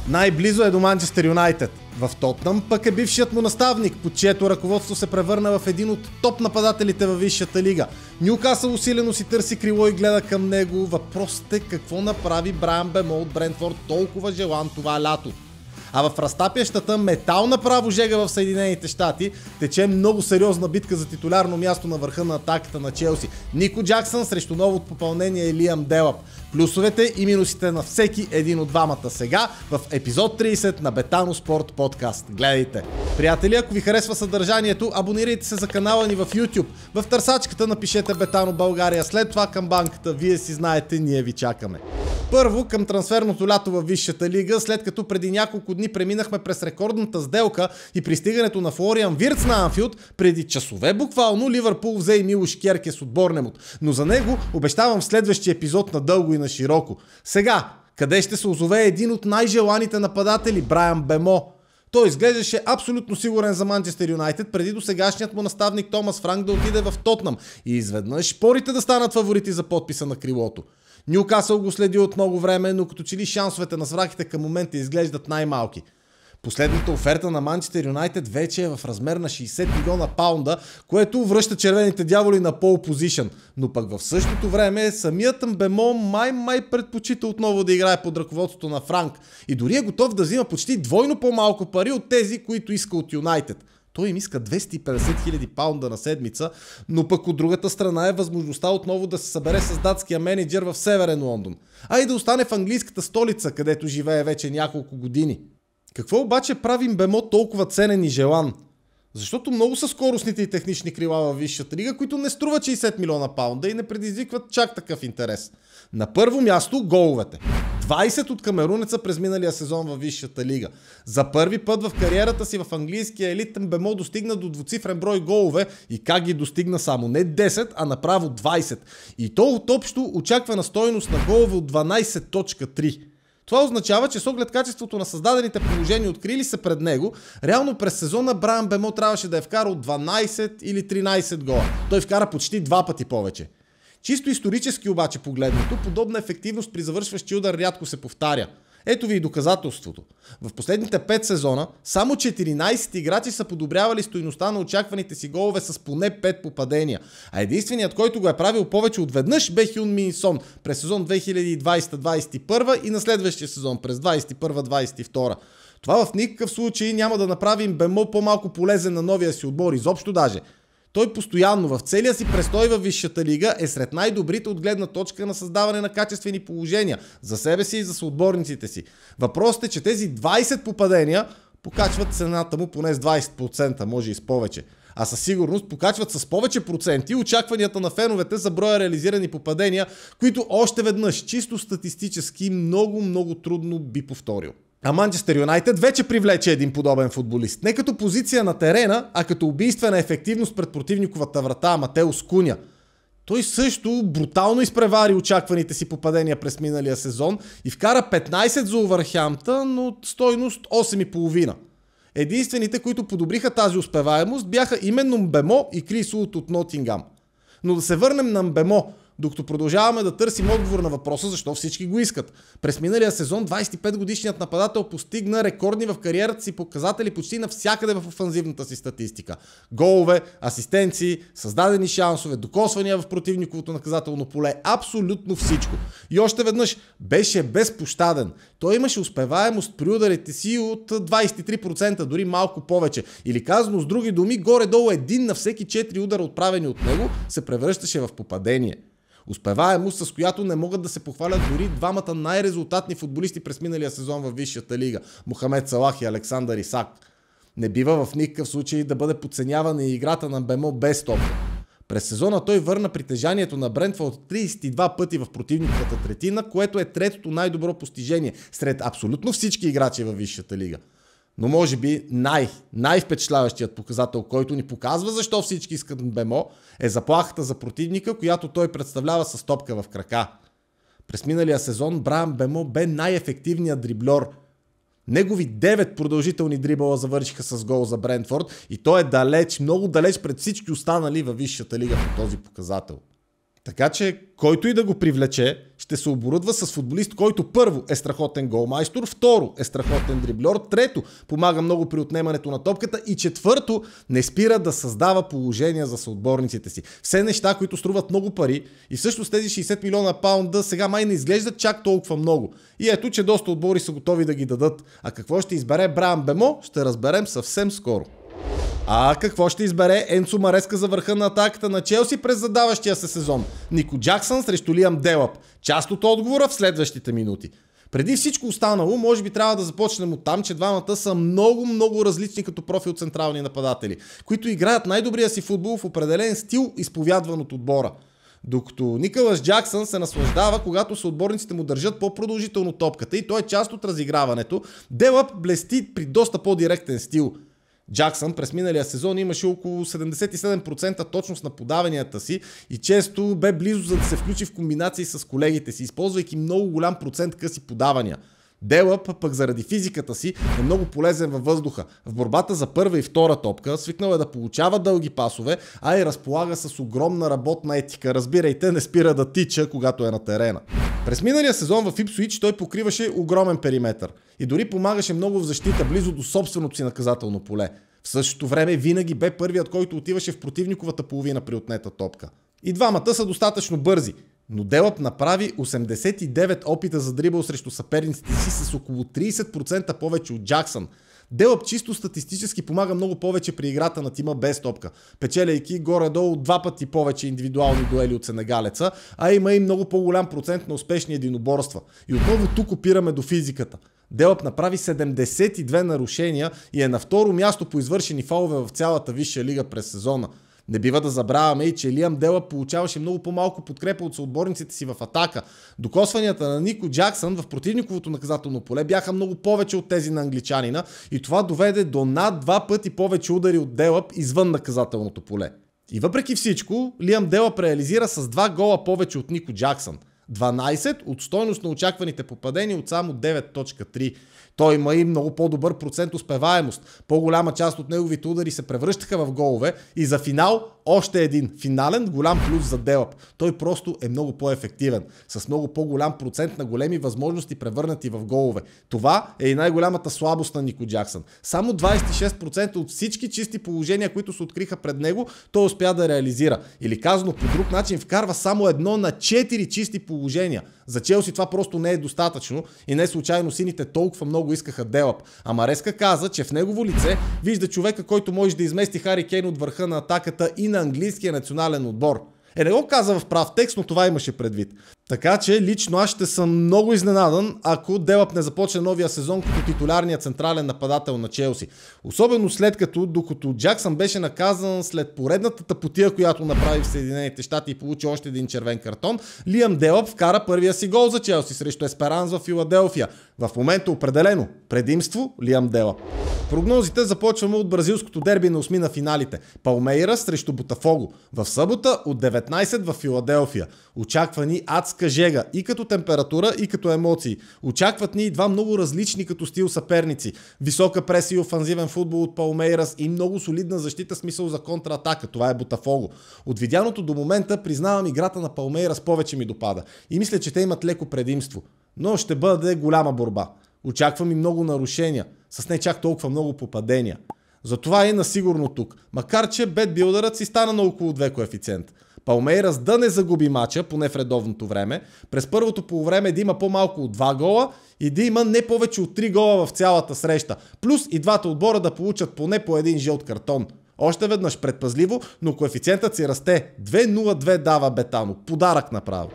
Най-близо е до Манчестър Юнайтед. В Тотнъм пък е бившият му наставник, под чието ръководство се превърна в един от топ нападателите във висшата лига. Нюкасъл усилено си търси крило и гледа към него. Въпросът е какво направи Брайан Бемо от Брентфорд толкова желан това лято. А в разтапящата метална правожега в Съединените щати тече много сериозна битка за титулярно място на върха на атаката на Челси. Нико Джаксън срещу новото попълнение Лиам Делъп. Плюсовете и минусите на всеки един от двамата сега в епизод 30 на Бетано Спорт подкаст. Гледайте! Приятели, ако ви харесва съдържанието, абонирайте се за канала ни в YouTube. В търсачката напишете Бетано България, след това към банката. Вие си знаете, ние ви чакаме. Първо към трансферното лято във висшата лига, след като преди няколко дни преминахме през рекордната сделка и пристигането на Флориан Вирц на Анфилд, преди часове буквално Ливърпул взе и Милош Керкес от Борнемут. Но за него обещавам в следващия епизод надълго и на широко. Сега, къде ще се озове един от най-желаните нападатели, Брайан Бемо? Той изглеждаше абсолютно сигурен за Манчестър Юнайтед преди до сегашният му наставник Томас Франк да отиде в Тотнъм и изведнъж шпорите да станат фаворити за подписа на крилото. Нюкасъл го следи от много време, но като че ли шансовете на сврахите към момента изглеждат най-малки. Последната оферта на Манчестър Юнайтед вече е в размер на 60 милиона паунда, което връща червените дяволи на пол позишън. Но пък в същото време самият Бемо май предпочита отново да играе под ръководството на Франк и дори е готов да взима почти двойно по-малко пари от тези, които иска от Юнайтед. Той им иска 250 хиляди паунда на седмица, но пък от другата страна е възможността отново да се събере с датския менеджер в Северен Лондон, а и да остане в английската столица, където живее вече няколко години. Какво обаче правим Бемо толкова ценен и желан? Защото много са скоростните и технични крила във висшата лига, които не струват 60 милиона паунда и не предизвикват чак такъв интерес. На първо място головете. 20 от камерунеца през миналия сезон във висшата лига. За първи път в кариерата си в английския елитен Бемо достигна до двуцифрен брой голове и как ги достигна само не 10, а направо 20. И то от общо очаквана стойност на голове от 12.3. Това означава, че с оглед качеството на създадените положения открили се пред него, реално през сезона Брайан Бемо трябваше да е вкарал 12 или 13 гола. Той вкара почти два пъти повече. Чисто исторически обаче погледнато, подобна ефективност при завършващи удар рядко се повтаря. Ето ви и доказателството. В последните 5 сезона само 14 играчи са подобрявали стойността на очакваните си голове с поне 5 попадения. А единственият, който го е правил повече от веднъж, бе Хюн Мин Сон през сезон 2020-2021 и на следващия сезон през 2021-2022. Това в никакъв случай няма да направим Бемо по-малко полезен на новия си отбор, изобщо даже. Той постоянно в целия си престой във висшата лига е сред най-добрите от гледна точка на създаване на качествени положения за себе си и за съотборниците си. Въпросът е, че тези 20 попадения покачват цената му поне с 20%, може и с повече. А със сигурност покачват с повече проценти очакванията на феновете за броя реализирани попадения, които още веднъж чисто статистически много трудно би повторил. А Манчестър Юнайтед вече привлече един подобен футболист. Не като позиция на терена, а като убийствена ефективност пред противниковата врата Матеус Куня. Той също брутално изпревари очакваните си попадения през миналия сезон и вкара 15 за Увърхемптън, но стойност 8,5. Единствените, които подобриха тази успеваемост, бяха именно Бемо и Крис Уд от Нотингам. Но да се върнем на Бемо, докато продължаваме да търсим отговор на въпроса защо всички го искат. През миналия сезон 25-годишният нападател постигна рекордни в кариерата си показатели почти навсякъде в офанзивната си статистика. Голове, асистенции, създадени шансове, докосвания в противниковото наказателно поле, абсолютно всичко. И още веднъж беше безпощаден. Той имаше успеваемост при ударите си от 23%, дори малко повече. Или казано с други думи, горе-долу един на всеки 4 удара отправени от него се превръщаше в попадение. Успеваемост, с която не могат да се похвалят дори двамата най-резултатни футболисти през миналия сезон във висшата лига – Мохамед Салах и Александър Исак. Не бива в никакъв случай да бъде подценявана и играта на Бемо без топка. През сезона той върна притежанието на Брентфорд 32 пъти в противниковата третина, което е третото най-добро постижение сред абсолютно всички играчи във висшата лига. Но може би най-впечатляващият показател, който ни показва защо всички искат Бемо, е заплахата за противника, която той представлява с топка в крака. През миналия сезон Брайан Бемо бе най-ефективният дрибльор. Негови 9 продължителни дрибъла завършиха с гол за Брентфорд и той е далеч, много далеч пред всички останали във висшата лига по този показател. Така че, който и да го привлече, ще се оборудва с футболист, който първо е страхотен голмайстор, второ е страхотен дрибльор, трето помага много при отнемането на топката и четвърто не спира да създава положения за съотборниците си. Все неща, които струват много пари и всъщност тези 60 милиона паунда сега май не изглеждат чак толкова много. И ето, че доста отбори са готови да ги дадат. А какво ще избере Брайан Бемо, ще разберем съвсем скоро. А какво ще избере Енцо Мареска за върха на атаката на Челси през задаващия се сезон? Нико Джаксън срещу Лиам Делъп. Част от отговора в следващите минути. Преди всичко останало, може би трябва да започнем от там, че двамата са много различни като профил централни нападатели, които играят най-добрия си футбол в определен стил, изповядван от отбора. Докато Николас Джаксън се наслаждава, когато съотборниците му държат по-продължително топката и той е част от разиграването, Делъп блести при доста по-директен стил. Джаксън през миналия сезон имаше около 77% точност на подаванията си и често бе близо за да се включи в комбинации с колегите си, използвайки много голям процент къси подавания. Делъп пък заради физиката си е много полезен във въздуха. В борбата за първа и втора топка свикнал е да получава дълги пасове, а и разполага с огромна работна етика. Разбирайте, не спира да тича, когато е на терена. През миналия сезон в Ипсуич той покриваше огромен периметър и дори помагаше много в защита близо до собственото си наказателно поле. В същото време винаги бе първият, който отиваше в противниковата половина при отнета топка. И двамата са достатъчно бързи. Но Делъп направи 89 опита за дрибъл срещу съперниците си с около 30% повече от Джаксън. Делъп чисто статистически помага много повече при играта на тима без топка, печеляйки горе-долу 2 пъти повече индивидуални дуели от сенегалеца, а има и много по-голям процент на успешни единоборства. И отново тук опираме до физиката. Делъп направи 72 нарушения и е на второ място по извършени фалове в цялата висша лига през сезона. Не бива да забравяме и, че Лиам Делъп получаваше много по-малко подкрепа от съотборниците си в атака. Докосванията на Нико Джаксън в противниковото наказателно поле бяха много повече от тези на англичанина и това доведе до над 2 пъти повече удари от Делъп извън наказателното поле. И въпреки всичко, Лиам Делъп реализира с 2 гола повече от Нико Джаксън. 12 от стойност на очакваните попадения от само 9.3. Той има и много по-добър процент успеваемост. По-голяма част от неговите удари се превръщаха в голове и за финал още един финален голям плюс за Делъп. Той просто е много по-ефективен, с много по-голям процент на големи възможности превърнати в голове. Това е и най-голямата слабост на Нико Джаксън. Само 26% от всички чисти положения, които се откриха пред него, той успя да реализира. Или казано по друг начин, вкарва само 1 на 4 чисти положения. За Челси това просто не е достатъчно и не случайно сините толкова много искаха Делъп. А Мареска каза, че в негово лице вижда човека, който може да измести Хари Кейн от върха на атаката и на английския национален отбор. Не го каза в прав текст, но това имаше предвид. Така че лично аз ще съм много изненадан, ако Делъп не започне новия сезон като титулярния централен нападател на Челси. Особено след като, докато Джаксън беше наказан след поредната тъпотия, която направи в Съединените щати и получи още един червен картон, Лиам Делъп вкара първия си гол за Челси срещу Есперанс в Филаделфия. В момента определено предимство Лиам Делъп. Прогнозите започваме от бразилското дерби на осми на финалите. Палмейрас срещу Ботафого. В събота от 19 в Филаделфия. Очаква ни адска жега и като температура, и като емоции. Очакват ни и два много различни като стил съперници. Висока преса и офанзивен футбол от Палмейрас и много солидна защита, смисъл за контратака. Това е Ботафого. От видяното до момента признавам, играта на Палмейрас повече ми допада. И мисля, че те имат леко предимство. Но ще бъде голяма борба. Очаквам и много нарушения, с не чак толкова много попадения. Затова е на сигурно тук, макар че бетбилдърът си стана на около 2 коефициент. Палмейрас да не загуби мача, поне в редовното време, през първото полувреме да има по-малко от 2 гола и да има не повече от 3 гола в цялата среща, плюс и двата отбора да получат поне по един жълт картон. Още веднъж предпазливо, но коефициентът си расте. 2.02 дава Бетано. Подарък направо.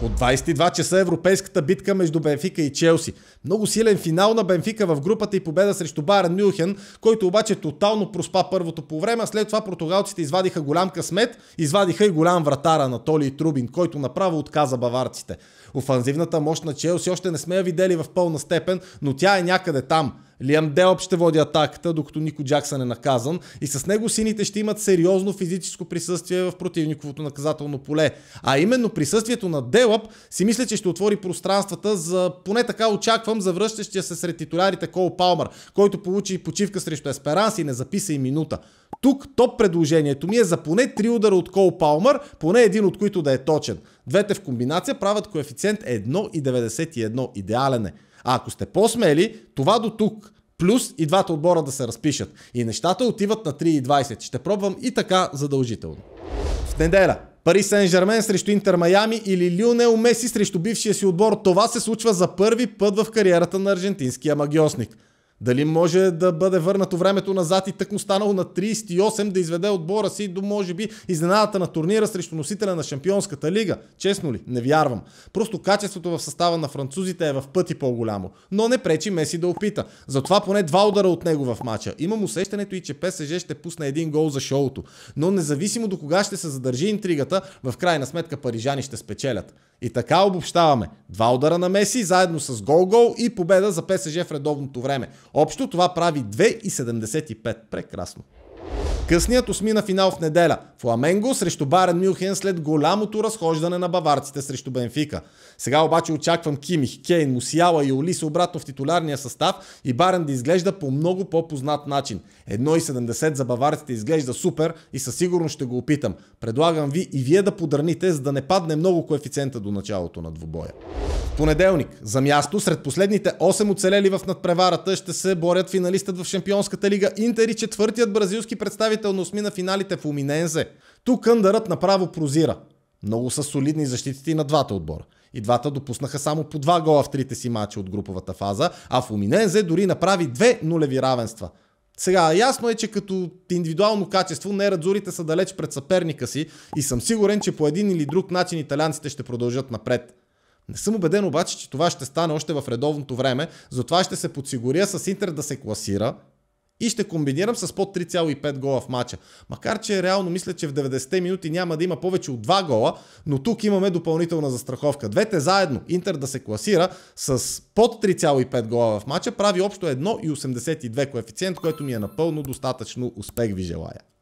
От 22 часа европейската битка между Бенфика и Челси. Много силен финал на Бенфика в групата и победа срещу Байерн Мюнхен, който обаче тотално проспа първото по време, а след това португалците извадиха голям късмет, извадиха и голям вратар Анатолий Трубин, който направо отказа баварците. Офанзивната мощ на Челси още не сме я видели в пълна степен, но тя е някъде там. Лиам Делъп ще води атаката, докато Нико Джаксън е наказан и с него сините ще имат сериозно физическо присъствие в противниковото наказателно поле. А именно присъствието на Делъп си мисля, че ще отвори пространствата за, поне така очаквам, за връщащия се сред титулярите Кол Палмър, който получи почивка срещу Есперанс и не записа и минута. Тук топ предложението ми е за поне 3 удара от Кол Палмър, поне един от които да е точен. Двете в комбинация правят коефициент 1,91. Идеален е. А ако сте по-смели, това до тук. Плюс и двата отбора да се разпишат. И нещата отиват на 3,20. Ще пробвам и така задължително. В неделя. Пари Сен-Жермен срещу Интер Майами или Лионел Меси срещу бившия си отбор. Това се случва за първи път в кариерата на аржентинския магьосник. Дали може да бъде върнато времето назад и тъкмо станало на 38 да изведе отбора си до може би изненадата на турнира срещу носителя на Шампионската лига? Честно ли? Не вярвам. Просто качеството в състава на французите е в пъти по-голямо. Но не пречи Меси да опита. Затова поне 2 удара от него в матча. Имам усещането и че ПСЖ ще пусне един гол за шоуто. Но независимо до кога ще се задържи интригата, в крайна сметка парижани ще спечелят. И така обобщаваме. 2 удара на Меси, заедно с гол и победа за ПСЖ в редовното време. Общо това прави 2,75. Прекрасно. Късният осмина финал в неделя. Фламенго срещу Байерн Мюнхен след голямото разхождане на баварците срещу Бенфика. Сега обаче очаквам Кимих, Кейн, Мусиала и Олиса обратно в титулярния състав и Байерн да изглежда по много по-познат начин. 1,70 за баварците изглежда супер и със сигурност ще го опитам. Предлагам ви и вие да подърните, за да не падне много коефициента до началото на двубоя. В понеделник за място сред последните 8 оцелели в надпреварата ще се борят финалистът в Шампионската лига Интер и четвъртият бразилски представител на осмина финалите Флуминензе. Тук Къндърът направо прозира. Много са солидни защитите и на двата отбора. И двата допуснаха само по 2 гола в трите си мача от груповата фаза, а Флуминензе дори направи 2 нулеви равенства. Сега, ясно е, че като индивидуално качество нерадзурите са далеч пред съперника си и съм сигурен, че по един или друг начин италианците ще продължат напред. Не съм убеден обаче, че това ще стане още в редовното време, затова ще се подсигуря с Интер да се класира и ще комбинирам с под 3,5 гола в матча. Макар че реално мисля, че в 90-те минути няма да има повече от 2 гола, но тук имаме допълнителна застраховка. Двете заедно, Интер да се класира с под 3,5 гола в матча, прави общо 1,82 коефициент, което ми е напълно достатъчно. Успех ви желая!